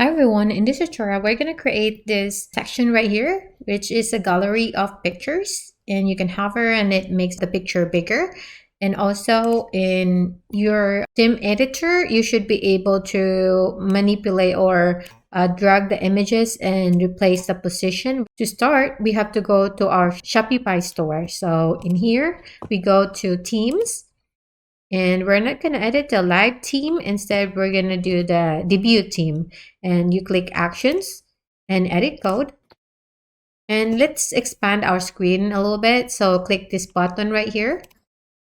Hi everyone, in this tutorial we're going to create this section right here, which is a gallery of pictures, and you can hover and it makes the picture bigger. And also in your theme editor you should be able to manipulate or drag the images and replace the position. To start, we have to go to our Shopify store. So in here we go to themes. And we're not going to edit the live theme. Instead, we're going to do the debut theme. And you click actions and edit code. And let's expand our screen a little bit. So click this button right here.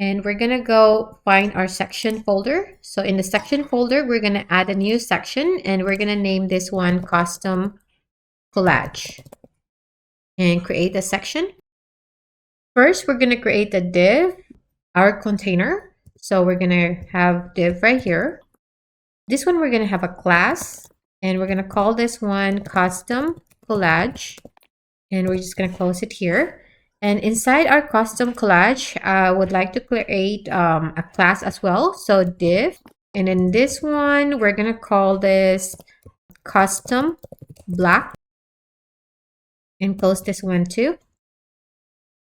And we're going to go find our section folder. So in the section folder, we're going to add a new section. And we're going to name this one custom collage. And create a section. First, we're going to create a div, our container. So we're going to have div right here. This one, we're going to have a class, and we're going to call this one custom collage. And we're just going to close it here. And inside our custom collage, I would like to create a class as well. So div. And in this one, we're going to call this custom black. And close this one too.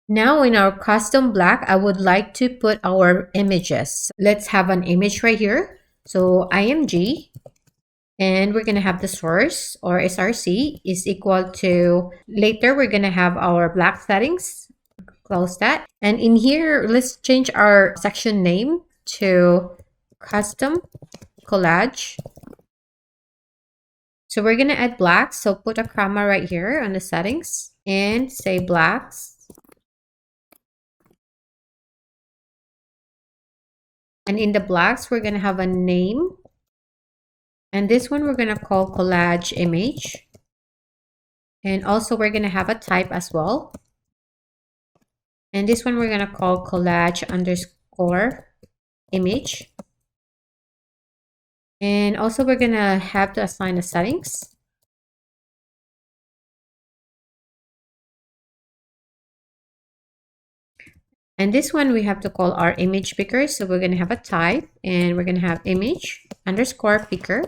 Now in our custom black, I would like to put our images. Let's have an image right here. So img, and we're going to have the source or src is equal to, later we're going to have our black settings. Close that. And in here, let's change our section name to custom collage. So we're going to add blacks. So put a comma right here on the settings and say blacks. And in the blacks, we're going to have a name. And this one we're going to call collage image. And also we're going to have a type as well. And this one we're going to call collage underscore image. And also we're going to have to assign the settings. And this one we have to call our image picker. So we're going to have a type, and we're going to have image underscore picker.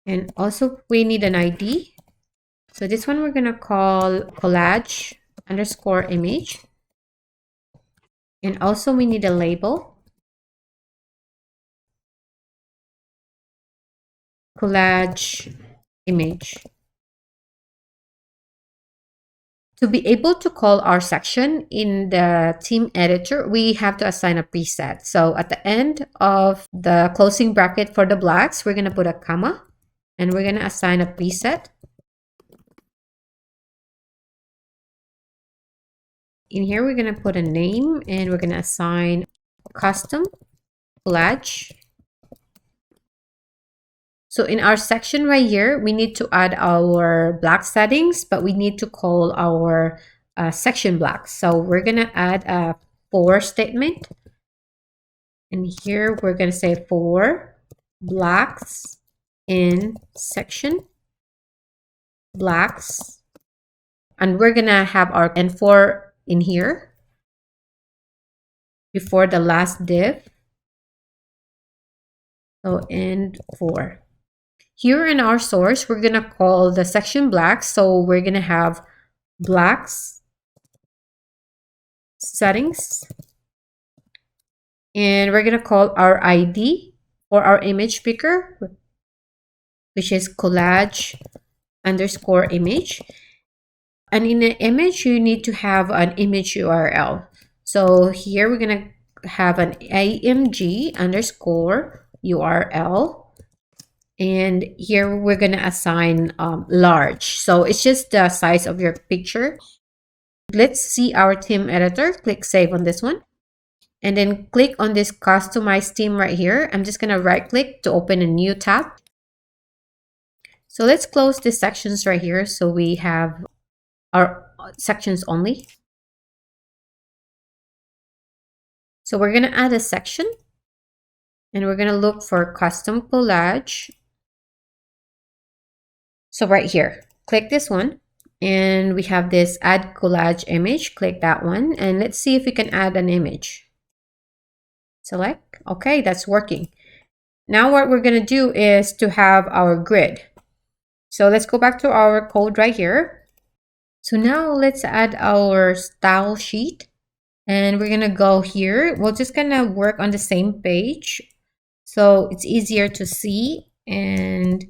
And also we need an ID. So this one we're going to call collage underscore image. And also we need a label. Collage image. To be able to call our section in the theme editor, we have to assign a preset. So at the end of the closing bracket for the blacks, we're going to put a comma, and we're going to assign a preset. In here, we're going to put a name, and we're going to assign custom collage. So in our section right here, we need to add our black settings, but we need to call our section black. So we're going to add a for statement. And here we're going to say for blacks in section blacks. And we're going to have our and for in here before the last div. So end for. Here in our source, we're going to call the section black. So we're going to have blacks settings. And we're going to call our ID for our image picker, which is collage underscore image. And in the image, you need to have an image URL. So here we're going to have an img underscore URL. And here we're going to assign large. So it's just the size of your picture. Let's see our theme editor. Click save on this one. And then click on this customize theme right here. I'm just going to right click to open a new tab. So let's close the sections right here. So we have our sections only. So we're going to add a section. And we're going to look for custom collage. So right here, click this one, and we have this add collage image. Click that one, and let's see if we can add an image. Select. Okay, that's working. Now what we're going to do is to have our grid. So let's go back to our code right here. So now let's add our style sheet. And we're going to go here. We're just going to work on the same page so it's easier to see. And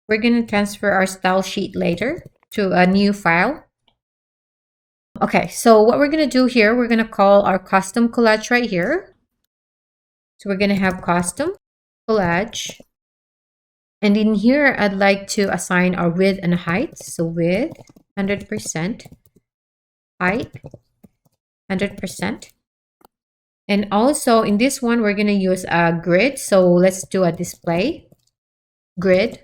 we're going to transfer our style sheet later to a new file. Okay, so what we're going to do here, we're going to call our custom collage right here. So we're going to have custom collage. And in here, I'd like to assign our width and height. So width, 100%, height, 100%. And also in this one, we're going to use a grid. So let's do a display grid.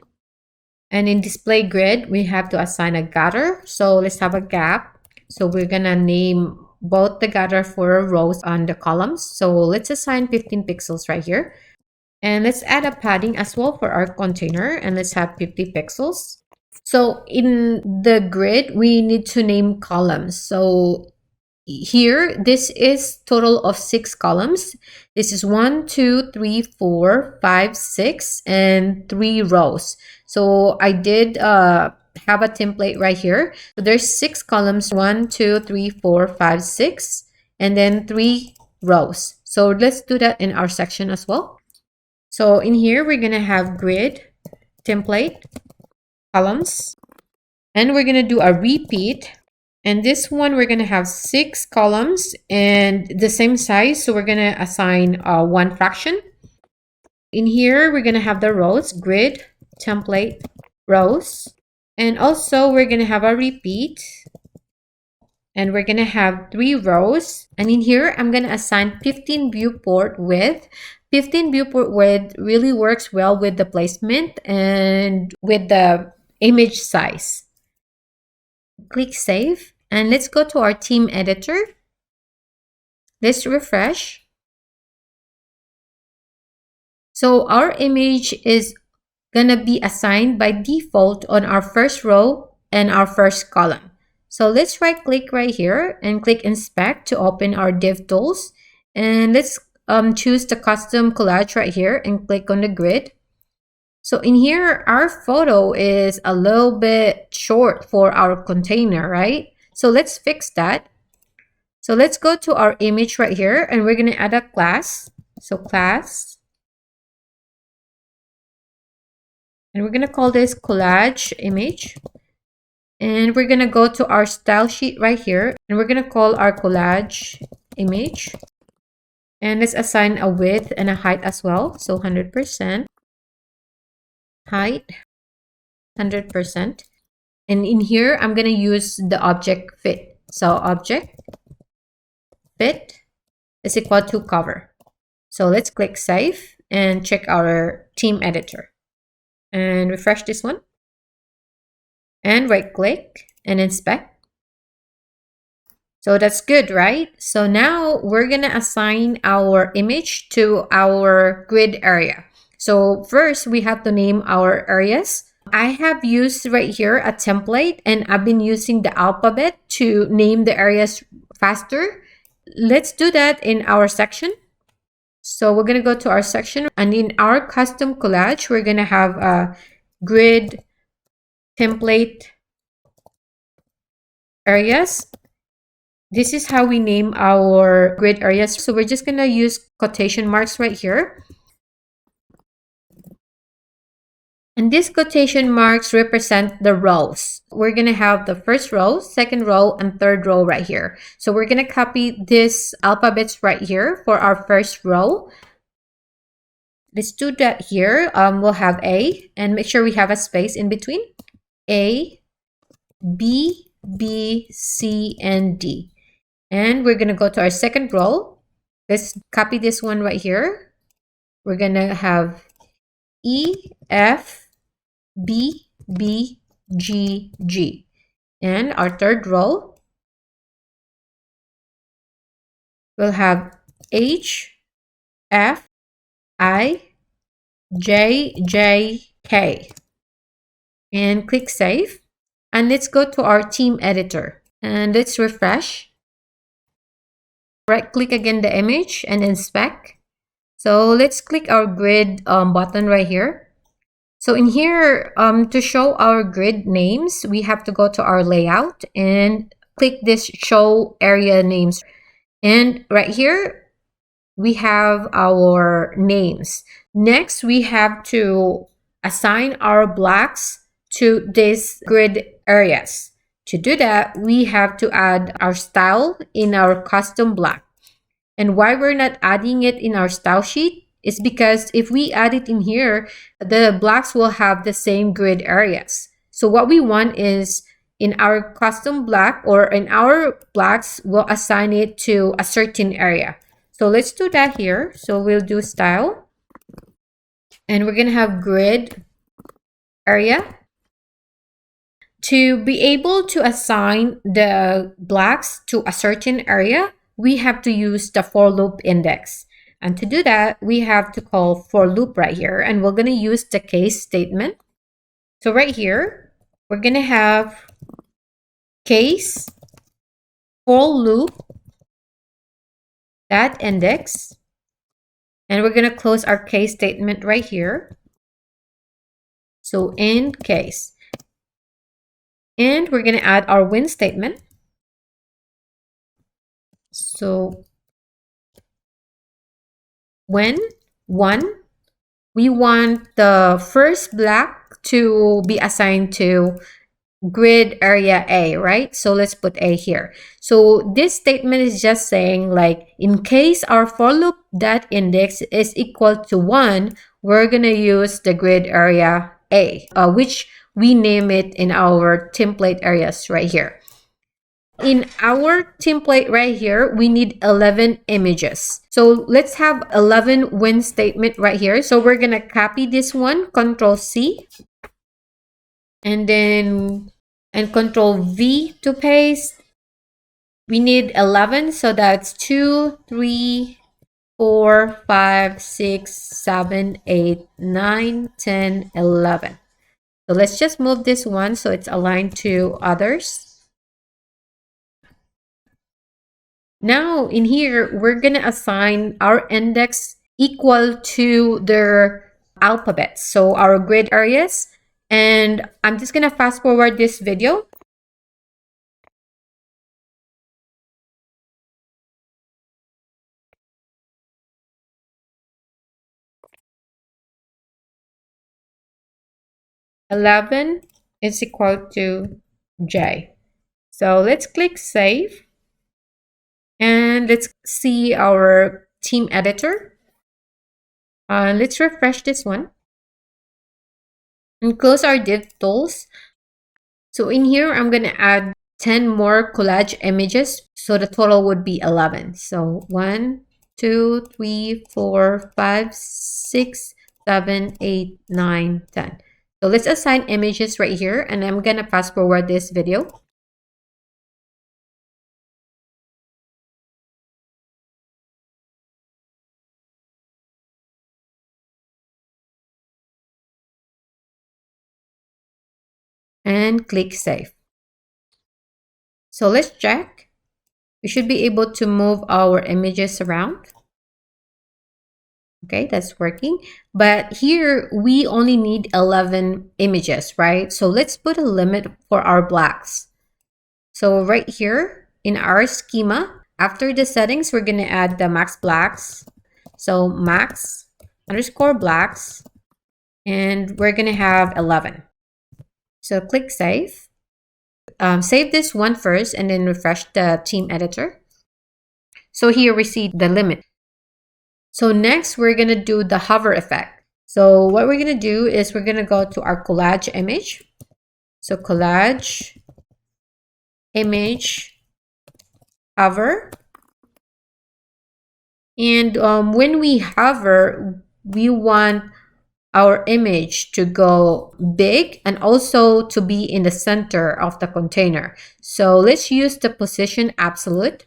And in display grid, we have to assign a gutter. So let's have a gap. So we're going to name both the gutter for rows and the columns. So let's assign 15 pixels right here. And let's add a padding as well for our container. And let's have 50 pixels. So in the grid, we need to name columns. So here, this is total of 6 columns. This is 1, 2, 3, 4, 5, 6, and 3 rows. So I did have a template right here. So there's 6 columns, 1, 2, 3, 4, 5, 6, and then 3 rows. So let's do that in our section as well. So in here, we're going to have grid, template, columns, and we're going to do a repeat. And this one, we're going to have 6 columns and the same size. So we're going to assign 1 fraction. In here, we're going to have the rows, grid, template, rows. And also, we're going to have a repeat. And we're going to have 3 rows. And in here, I'm going to assign 15 viewport width. 15 viewport width really works well with the placement and with the image size. Click Save. And let's go to our theme editor. Let's refresh. So our image is going to be assigned by default on our first row and our first column. So let's right click right here and click Inspect to open our Div Tools. And let's choose the custom collage right here and click on the grid. So in here, our photo is a little bit short for our container, right? So let's fix that. So let's go to our image right here and we're going to add a class. So class. And we're going to call this collage image. And we're going to go to our style sheet right here and we're going to call our collage image. And let's assign a width and a height as well. So 100%. Height, 100%. And in here, I'm going to use the object fit. So object fit is equal to cover. So let's click Save and check our theme editor. And refresh this one. And right click and inspect. So that's good, right? So now we're going to assign our image to our grid area. So first, we have to name our areas. I have used right here a template and I've been using the alphabet to name the areas faster. Let's do that in our section. So we're going to go to our section and in our custom collage, we're going to have a grid template areas. This is how we name our grid areas. So we're just going to use quotation marks right here. And these quotation marks represent the rows. We're going to have the first row, second row, and third row right here. So we're going to copy these alphabets right here for our first row. Let's do that here. We'll have A, and make sure we have a space in between. A, B, B, C, and D. And we're going to go to our second row. Let's copy this one right here. We're going to have E, F, B, B, G, G. And our third row, we'll have H, F, I, J, J, K. And click Save. And let's go to our theme editor. And let's refresh. Right click again the image and inspect. So let's click our grid button right here. So in here, to show our grid names, we have to go to our layout and click this show area names. And right here, we have our names. Next, we have to assign our blocks to these grid areas. To do that, we have to add our style in our custom block. And why we're not adding it in our style sheet is because if we add it in here, the blocks will have the same grid areas. So what we want is in our custom block or in our blocks, we'll assign it to a certain area. So let's do that here. So we'll do style and we're going to have grid area. To be able to assign the blocks to a certain area, we have to use the for loop index. And to do that, we have to call for loop right here. And we're going to use the case statement. So right here, we're going to have case for loop that index. And we're going to close our case statement right here. So end case. And we're going to add our when statement. So when one, we want the first block to be assigned to grid area A, right? So let's put A here. So this statement is just saying like, in case our for loop that index is equal to 1, we're going to use the grid area A, which we name it in our template areas right here. In our template right here, we need 11 images. So let's have 11 when statement right here. So we're going to copy this one, Control C, and then Control V to paste. We need 11. So that's 2, 3, 4, 5, 6, 7, 8, 9, 10, 11. So let's just move this one so it's aligned to others. Now in here, we're going to assign our index equal to their alphabet. So our grid areas. And I'm just going to fast forward this video. $11 is equal to J. So let's click save. And let's see our team editor. Let's refresh this one. And close our div tools. So in here, I'm going to add 10 more collage images. So the total would be 11. So 1, 2, 3, 4, 5, 6, 7, 8, 9, 10. So let's assign images right here. And I'm going to fast forward this video. And click save. So let's check. We should be able to move our images around. Okay, that's working. But here we only need 11 images, right? So let's put a limit for our blocks. So right here in our schema, after the settings, we're going to add the max blocks. So max underscore blocks, and we're going to have 11. So click save. Save this one first and then refresh the team editor. So here we see the limit. So next we're going to do the hover effect. So what we're going to do is we're going to go to our collage image. So collage image hover. And when we hover, we want our image to go big and also to be in the center of the container. So let's use the position absolute.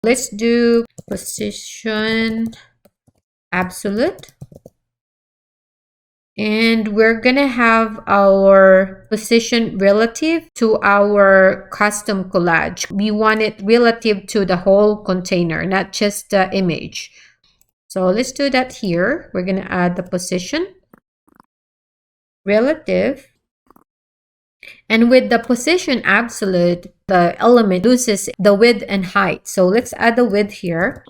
Let's do position absolute. And we're going to have our position relative to our custom collage. We want it relative to the whole container, not just the image. So let's do that here. We're going to add the position, relative, and with the position absolute, the element loses the width and height. So let's add the width here,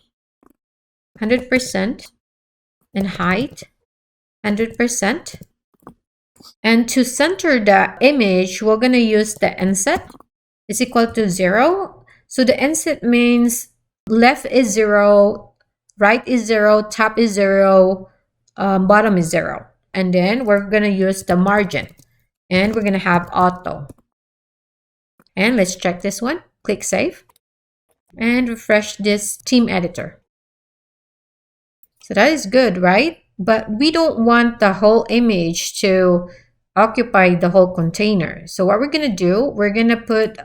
100%, and height, 100%. And to center the image, we're going to use the inset is equal to 0. So the inset means left is 0, right is 0, top is 0, bottom is 0. And then we're going to use the margin. And we're going to have auto. And let's check this one. Click Save. And refresh this theme editor. So that is good, right? But we don't want the whole image to occupy the whole container. So what we're going to do, we're going to put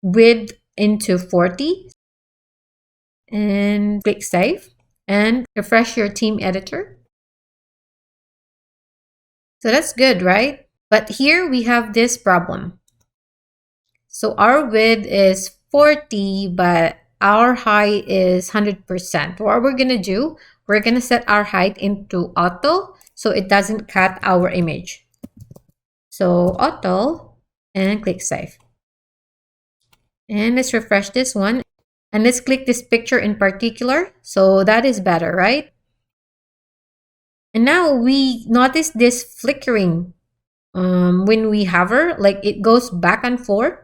width into 40. And click Save. And refresh your theme editor. So that's good, right? But here we have this problem. So our width is 40, but our height is 100%. What we're going to do, we're going to set our height into auto so it doesn't cut our image. So auto and click Save. And let's refresh this one. And let's click this picture in particular. So that is better, right? And now we notice this flickering when we hover, like it goes back and forth.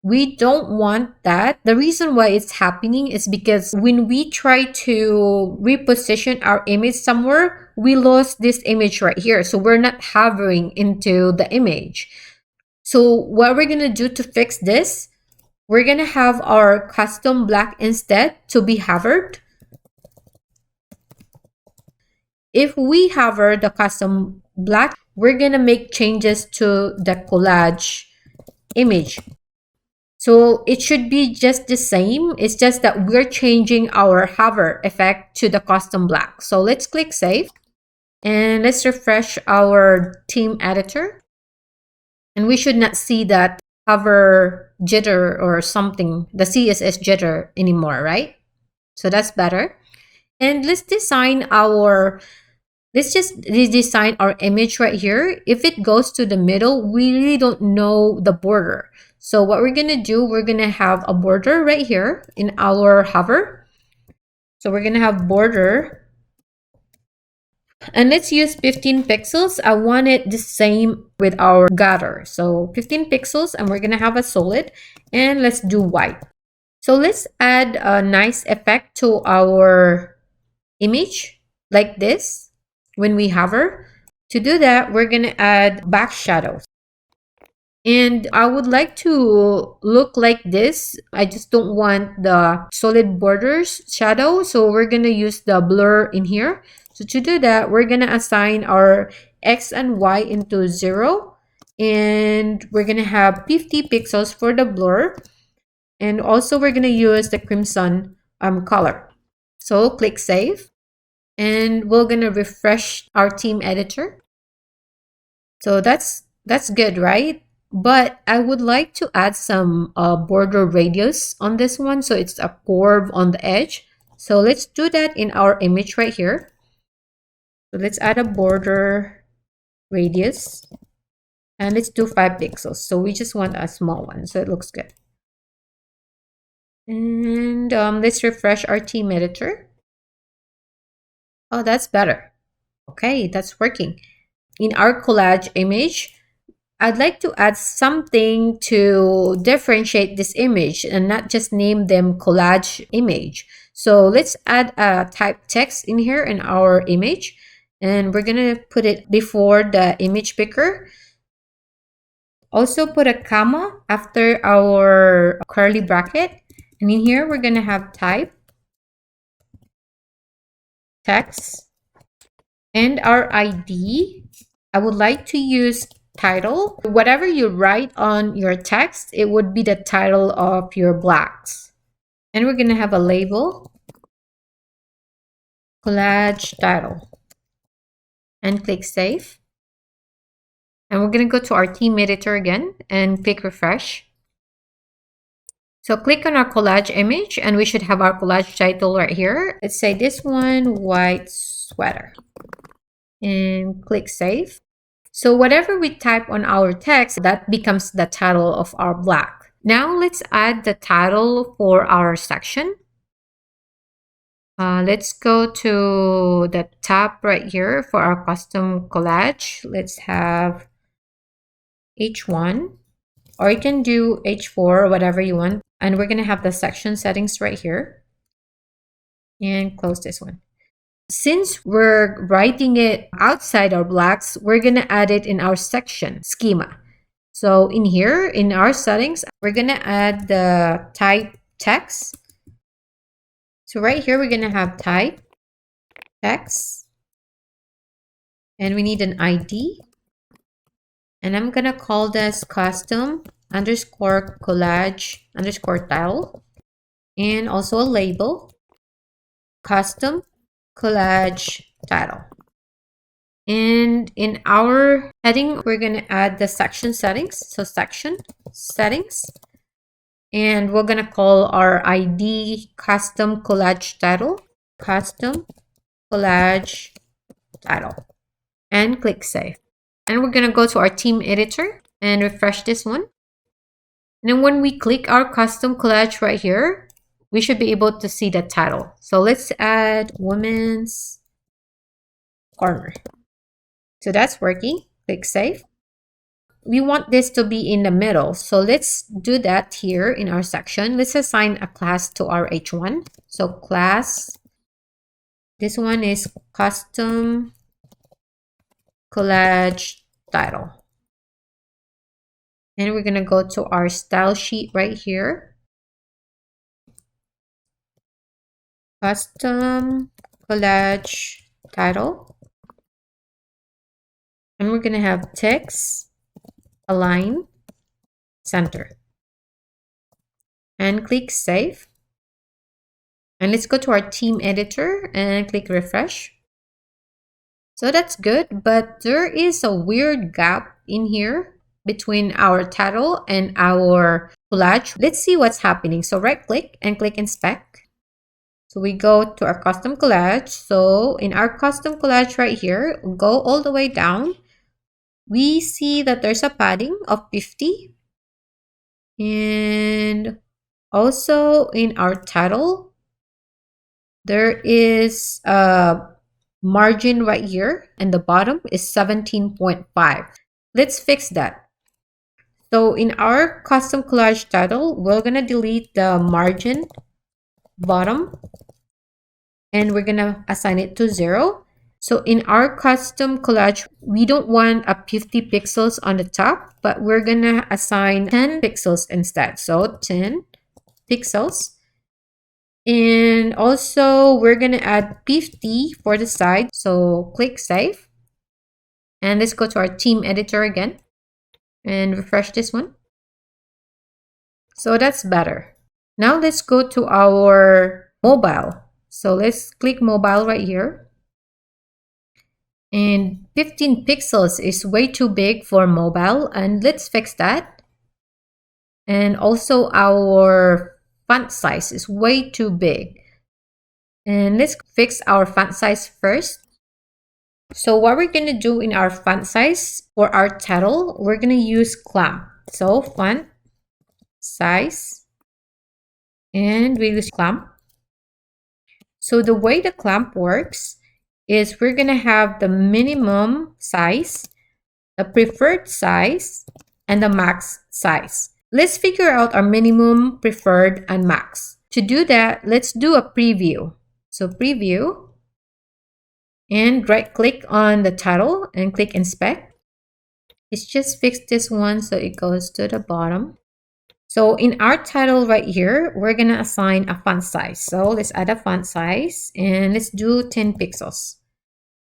We don't want that. The reason why it's happening is because when we try to reposition our image somewhere, we lost this image right here. So we're not hovering into the image. So what we're going to do to fix this, we're going to have our custom black instead to be hovered. If we hover the custom black, we're going to make changes to the collage image. So it should be just the same. It's just that we're changing our hover effect to the custom black. So let's click Save. And let's refresh our theme editor. And we should not see that hover jitter or something, the CSS jitter anymore, right? So that's better. And let's just redesign our image right here. If it goes to the middle, we really don't know the border. So what we're going to do, we're going to have a border right here in our hover. So we're going to have border. And let's use 15 pixels. I want it the same with our gutter. So 15 pixels, and we're going to have a solid. And let's do white. So let's add a nice effect to our image like this when we hover. To do that, we're going to add back shadows. And I would like to look like this. I just don't want the solid borders shadow. So we're going to use the blur in here. So to do that, we're going to assign our X and Y into 0. And we're going to have 50 pixels for the blur. And also we're going to use the crimson color. So click Save. And we're going to refresh our theme editor. So that's good, right? But I would like to add some border radius on this one. So it's a curve on the edge. So let's do that in our image right here. So let's add a border radius. And let's do 5 pixels. So we just want a small one. So it looks good. And let's refresh our theme editor. Oh, that's better. Okay, that's working. In our collage image, I'd like to add something to differentiate this image and not just name them collage image. So let's add a type text in here in our image. And we're going to put it before the image picker. Also put a comma after our curly bracket. And in here, we're going to have type, text, and our ID. I would like to use title. Whatever you write on your text, it would be the title of your blocks. And we're going to have a label, collage title, and click Save. And we're going to go to our theme editor again and click refresh. So click on our collage image and we should have our collage title right here. Let's say this one, white sweater, and click save. So whatever we type on our text, that becomes the title of our blog. Now let's add the title for our section. Let's go to the tab right here for our custom collage. Let's have H1, or you can do H4, whatever you want. And we're going to have the section settings right here. And close this one. Since we're writing it outside our blocks, we're going to add it in our section schema. So in here, in our settings, we're going to add the type text. So right here, we're going to have type text. And we need an ID. And I'm going to call this custom underscore collage underscore title. And also a label, custom collage title. And in our heading, we're going to add the section settings. So section settings. And we're going to call our ID custom collage title, custom collage title, and click save. And we're going to go to our theme editor and refresh this one. And then when we click our custom collage right here, we should be able to see the title. So let's add women's corner. So that's working. Click save. We want this to be in the middle. So let's do that here in our section. Let's assign a class to our H1. So class, this one is custom collage title. And we're going to go to our style sheet right here. Custom collage title. And we're going to have text, align, center. And click save. And let's go to our theme editor and click refresh. So that's good, but there is a weird gap in here between our title and our collage. Let's see what's happening. So right click and click inspect. So we go to our custom collage. So in our custom collage right here, go all the way down. We see that there's a padding of 50. And also in our title, there is a margin right here, and the bottom is 17.5. Let's fix that. So in our custom collage title, we're going to delete the margin bottom and we're going to assign it to 0. So in our custom collage, we don't want a 50 pixels on the top, but we're going to assign 10 pixels instead. So 10 pixels. And also we're going to add 50 for the side. So click save. And let's go to our theme editor again and refresh this one. So that's better. Now let's go to our mobile. So let's click mobile right here. And 15 pixels is way too big for mobile, and let's fix that. And also our font size is way too big. And let's fix our font size first. So what we're going to do in our font size for our title, we're going to use clamp. So font size, and we use clamp. So the way the clamp works is we're going to have the minimum size, the preferred size, and the max size. Let's figure out our minimum, preferred, and max. To do that, let's do a preview. So preview, and right click on the title and click inspect. Let's just fix this one so it goes to the bottom. So in our title right here, we're going to assign a font size. So let's add a font size and let's do 10 pixels.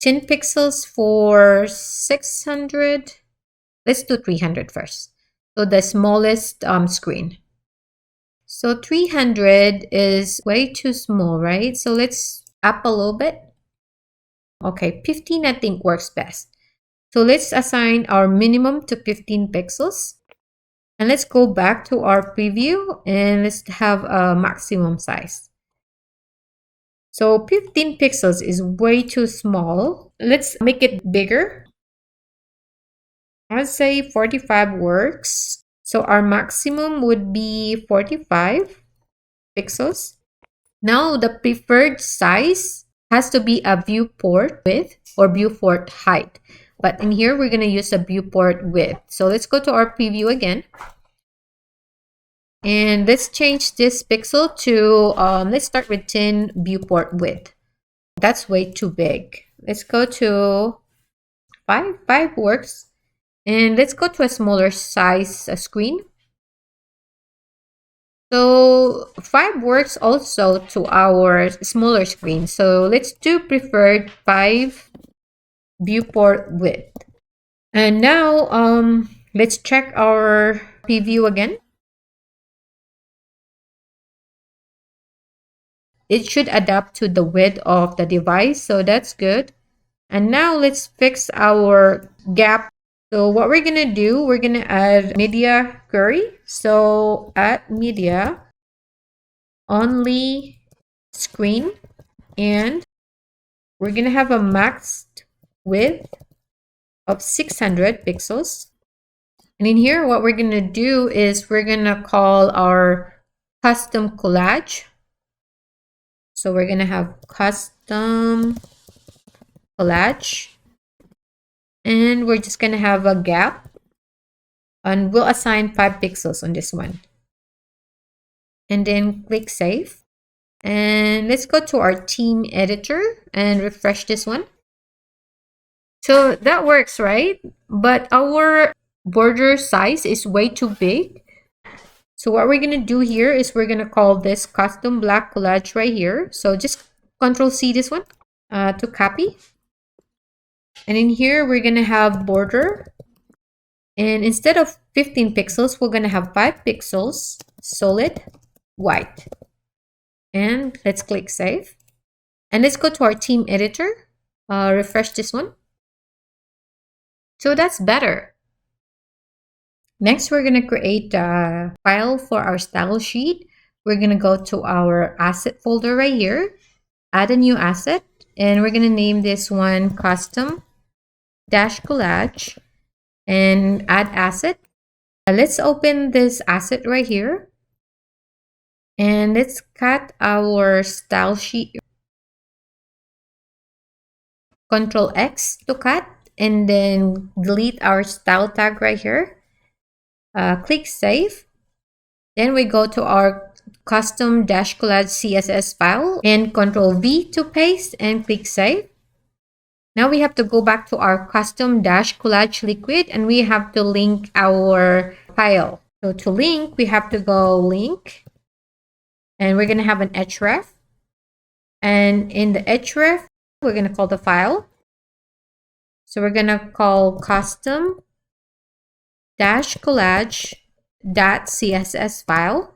10 pixels for 600. Let's do 300 first. So the smallest screen. So 300 is way too small, right? So let's up a little bit. Okay, 15 I think works best. So let's assign our minimum to 15 pixels. And let's go back to our preview and let's have a maximum size. So 15 pixels is way too small. Let's make it bigger. I'd say 45 works. So our maximum would be 45 pixels. Now the preferred size has to be a viewport width or viewport height. But in here, we're going to use a viewport width. So let's go to our preview again. And let's change this pixel to, let's start with 10 viewport width. That's way too big. Let's go to 5. 5 works. And let's go to a smaller size screen. So 5 works also to our smaller screen. So let's do preferred 5 viewport width. And now let's check our preview again. It should adapt to the width of the device, so that's good. And now let's fix our gap. So what we're gonna do, we're gonna add media query. So add media only screen, and we're gonna have a maxed width of 600 pixels. And in here, what we're gonna do is we're gonna call our custom collage. So we're gonna have custom collage, and we're just gonna have a gap, and we'll assign 5 pixels on this one. And then click save. And let's go to our theme editor and refresh this one. So that works, right? But our border size is way too big. So what we're going to do here is we're going to call this custom black collage right here. So just Control C this one to copy. And in here, we're going to have border. And instead of 15 pixels, we're going to have 5 pixels solid white. And let's click save. And let's go to our theme editor. Refresh this one. So that's better. Next, we're going to create a file for our style sheet. We're going to go to our asset folder right here, add a new asset, and we're going to name this one custom dash collage and add asset. Let's open this asset right here. And let's cut our style sheet. Control X to cut, and then delete our style tag right here. Click save. Then we go to our custom dash collage CSS file and Control V to paste and click save. Now we have to go back to our custom dash collage liquid and we have to link our file. So to link, we have to go link, and we're going to have an href. And in the href, we're going to call the file. So we're going to call custom dash collage .css file,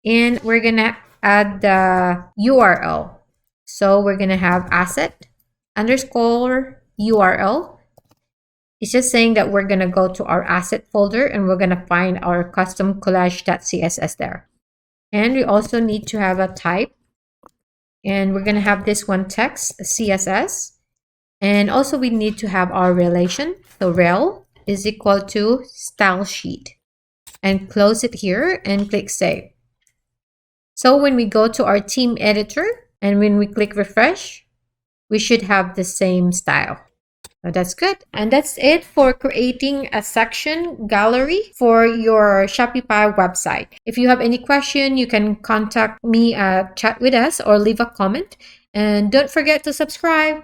and we're gonna add the URL. So we're gonna have asset underscore URL. It's just saying that we're gonna go to our asset folder and we're gonna find our custom collage.css there. And we also need to have a type, and we're gonna have this one text CSS, and also we need to have our relation. So rel is equal to style sheet, and close it here and click save. So when we go to our theme editor and when we click refresh, we should have the same style. So that's good. And that's it for creating a section gallery for your Shopify website. If you have any question, you can contact me, chat with us, or leave a comment. And don't forget to subscribe.